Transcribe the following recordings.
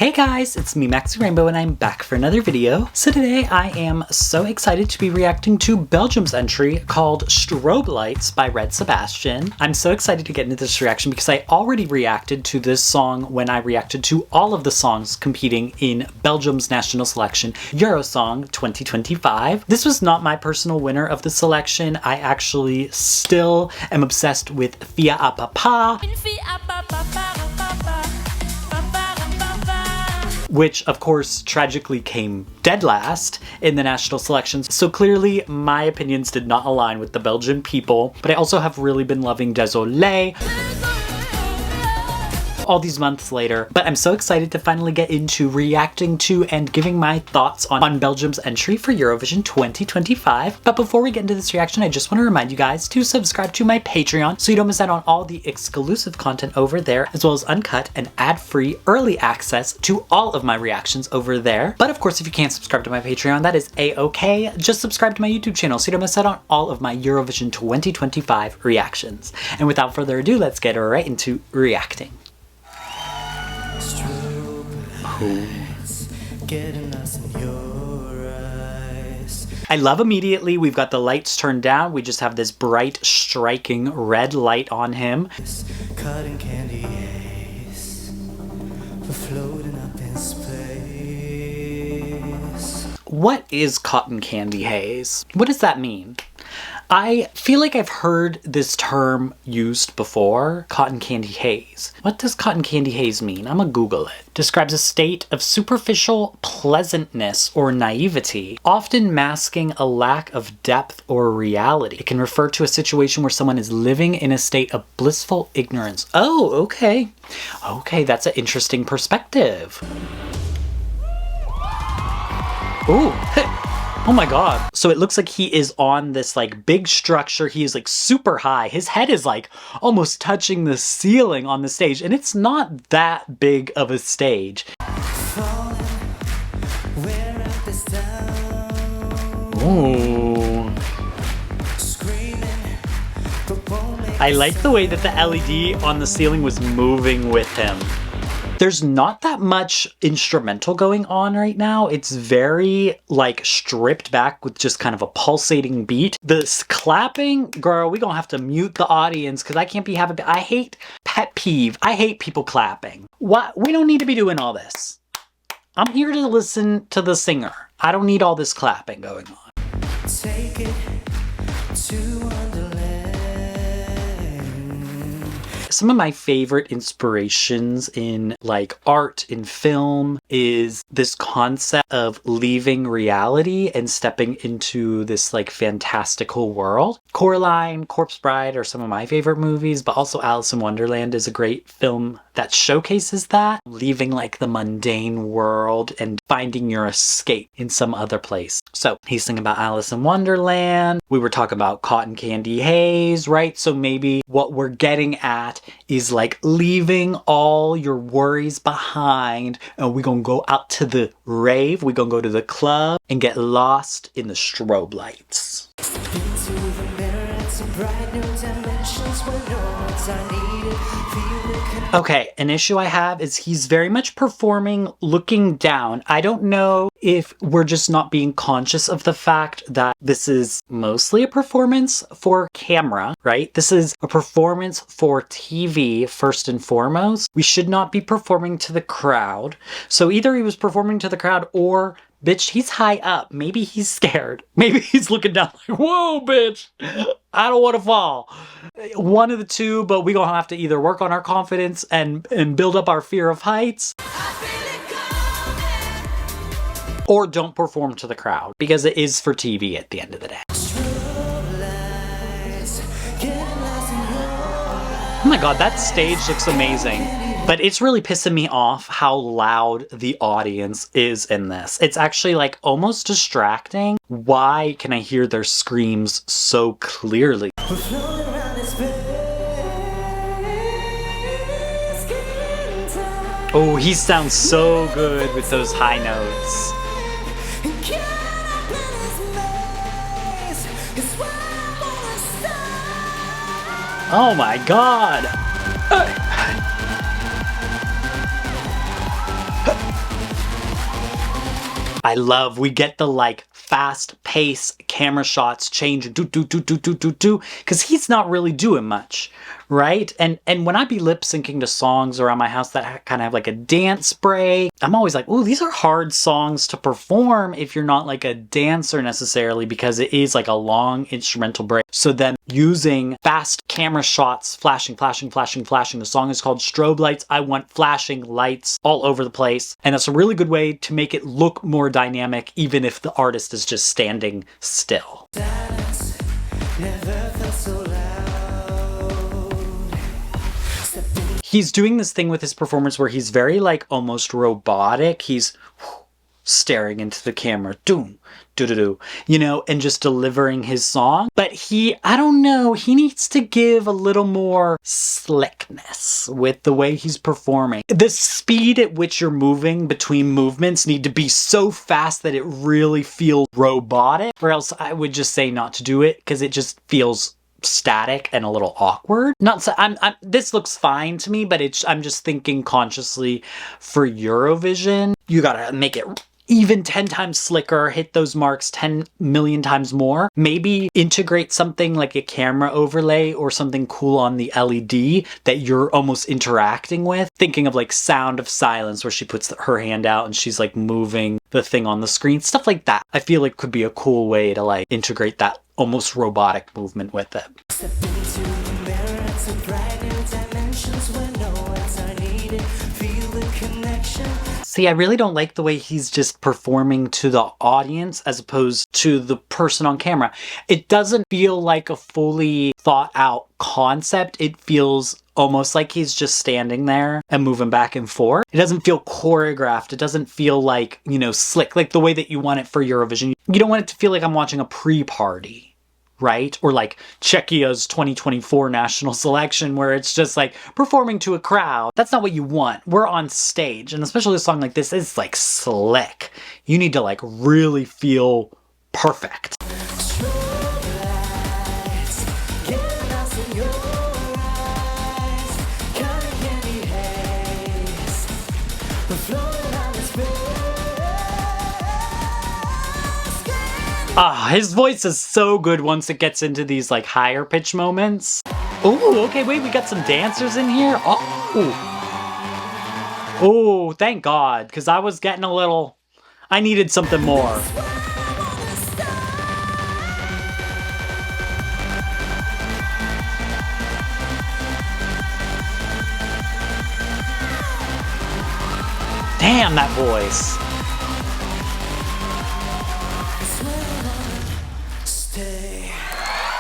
Hey guys, it's me 𝗦𝗨𝗕𝗏𝗡 and I'm back for another video. So today I am so excited to be reacting to Belgium's entry called Strobe Lights by 𝗦𝗏𝗧𝗏𝗏𝗏. I'm so excited to get into this reaction because I already reacted to this song when I reacted to all of the songs competing in Belgium's national selection, Eurosong 2025. This was not my personal winner of the selection. I actually still am obsessed with 𝗑𝗏𝗏𝗏𝗏, which of course tragically came dead last in the national selections. So clearly my opinions did not align with the Belgian people, but I also have really been loving 𝗣𝗧𝗓𝗍 all these months later. But I'm so excited to finally get into reacting to and giving my thoughts on Belgium's entry for Eurovision 2025. But before we get into this reaction, I just want to remind you guys to subscribe to my Patreon so you don't miss out on all the exclusive content over there, as well as uncut and ad-free early access to all of my reactions over there. But of course, if you can't subscribe to my Patreon, that is a-okay. Just subscribe to my YouTube channel so you don't miss out on all of my Eurovision 2025 reactions. And without further ado, let's get right into reacting. I love immediately we've got the lights turned down. We just have this bright, striking red light on him. Cotton candy haze, we're floating up in space. What is cotton candy haze? What does that mean? I feel like I've heard this term used before, cotton candy haze. What does cotton candy haze mean? I'm gonna Google it. Describes a state of superficial pleasantness or naivety, often masking a lack of depth or reality. It can refer to a situation where someone is living in a state of blissful ignorance. Oh, okay. Okay, that's an interesting perspective. Ooh. Oh my god. So it looks like he is on this like big structure. He is like super high. His head is like almost touching the ceiling on the stage, and it's not that big of a stage. Ooh. I like the way that the LED on the ceiling was moving with him. There's not that much instrumental going on right now. It's very like stripped back with just kind of a pulsating beat. This clapping, girl, we gonna have to mute the audience because I can't be having, I hate pet peeve. I hate people clapping. What? We don't need to be doing all this. I'm here to listen to the singer. I don't need all this clapping going on. Take it to Wonderland. Some of my favorite inspirations in like art, in film, is this concept of leaving reality and stepping into this like fantastical world. Coraline, Corpse Bride are some of my favorite movies, but also Alice in Wonderland is a great film that showcases that. Leaving like the mundane world and finding your escape in some other place. So he's singing about Alice in Wonderland. We were talking about cotton candy haze, right? So maybe what we're getting at is like leaving all your worries behind, and we're gonna go out to the rave, we're gonna go to the club and get lost in the strobe lights. Into the mirror and some bright new dimensions where no words are needed. Okay, an issue I have is he's very much performing looking down. I don't know if we're just not being conscious of the fact that this is mostly a performance for camera, right? This is a performance for TV first and foremost. We should not be performing to the crowd. So either he was performing to the crowd or, bitch, he's high up. Maybe he's scared. Maybe he's looking down like, whoa, bitch, I don't want to fall. One of the two, but we gonna have to either work on our confidence and build up our fear of heights, or don't perform to the crowd, because it is for TV at the end of the day. Oh my god, that stage looks amazing. But it's really pissing me off how loud the audience is in this. It's actually like almost distracting. Why can I hear their screams so clearly? Oh, he sounds so good with those high notes. Oh my god! I love, we get the like fast pace camera shots change, because he's not really doing much, right? And when I be lip syncing to songs around my house that kind of have like a dance break, I'm always like, oh, these are hard songs to perform if you're not like a dancer necessarily, because it is like a long instrumental break. So then using fast camera shots, flashing, flashing, flashing, flashing. The song is called Strobe Lights. I want flashing lights all over the place. And that's a really good way to make it look more dynamic, even if the artist is just standing still. Silence never felt so loud. He's doing this thing with his performance where he's very like almost robotic. He's staring into the camera, doom, do, you know, and just delivering his song. But I don't know, he needs to give a little more slickness with the way he's performing. The speed at which you're moving between movements need to be so fast that it really feels robotic, or else I would just say not to do it, because it just feels static and a little awkward. Not so, this looks fine to me, but I'm just thinking consciously for Eurovision, you gotta make it even 10 times slicker, hit those marks 10 million times more. Maybe integrate something like a camera overlay or something cool on the LED that you're almost interacting with. Thinking of like Sound of Silence, where she puts her hand out and she's like moving the thing on the screen. Stuff like that. I feel like could be a cool way to like integrate that almost robotic movement with it. Step into the mirror, it's a bright new dimensions where no words are needed. Feel the connection. See, I really don't like the way he's just performing to the audience as opposed to the person on camera. It doesn't feel like a fully thought out concept. It feels almost like he's just standing there and moving back and forth. It doesn't feel choreographed. It doesn't feel like, you know, slick, like the way that you want it for Eurovision. You don't want it to feel like I'm watching a pre-party, right? Or like 𝗥𝗶𝗧𝗥𝗕𝗘's 2024 national selection, where it's just like performing to a crowd. That's not what you want. We're on stage, and especially a song like this is like slick. You need to like really feel perfect. His voice is so good once it gets into these like higher pitch moments. Oh, okay, wait, we got some dancers in here. Oh, thank God, because I was getting a little, I needed something more. Damn, that voice.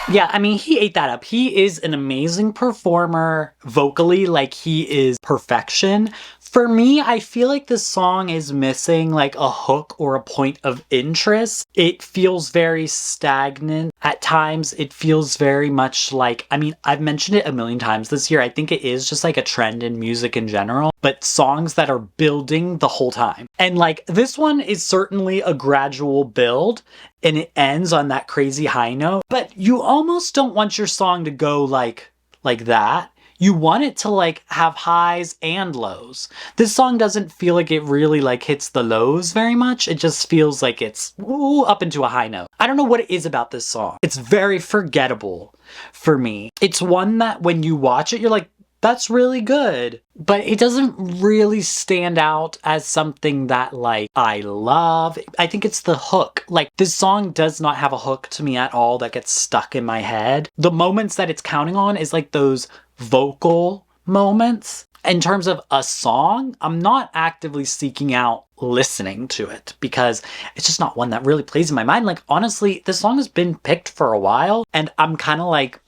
Yeah, I mean, he ate that up. He is an amazing performer vocally, like he is perfection. For me, I feel like this song is missing like a hook or a point of interest. It feels very stagnant. At times, it feels very much like, I mean, I've mentioned it a million times this year. I think it is just like a trend in music in general, but songs that are building the whole time. And like this one is certainly a gradual build and it ends on that crazy high note, but you almost don't want your song to go like that. You want it to like have highs and lows. This song doesn't feel like it really like hits the lows very much. It just feels like it's up into a high note. I don't know what it is about this song. It's very forgettable for me. It's one that when you watch it, you're like, that's really good. But it doesn't really stand out as something that like I love. I think it's the hook. Like this song does not have a hook to me at all that gets stuck in my head. The moments that it's counting on is like those vocal moments. In terms of a song, I'm not actively seeking out listening to it because it's just not one that really plays in my mind. Like honestly, this song has been picked for a while and I'm kind of like,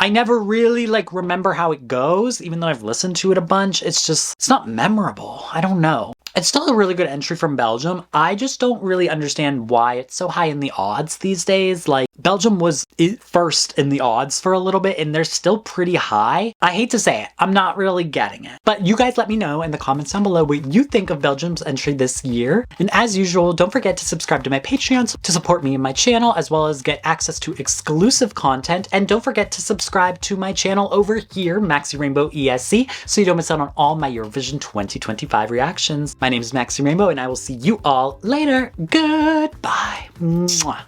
I never really like remember how it goes, even though I've listened to it a bunch. It's not memorable. I don't know. It's still a really good entry from Belgium. I just don't really understand why it's so high in the odds these days. Like Belgium was first in the odds for a little bit, and they're still pretty high. I hate to say it, I'm not really getting it. But you guys let me know in the comments down below what you think of Belgium's entry this year. And as usual, don't forget to subscribe to my Patreon to support me and my channel, as well as get access to exclusive content. And don't forget to subscribe to my channel over here, Maxxy Rainbow ESC, so you don't miss out on all my Eurovision 2025 reactions. My name is Maxxy Rainbow, and I will see you all later. Goodbye. Mwah.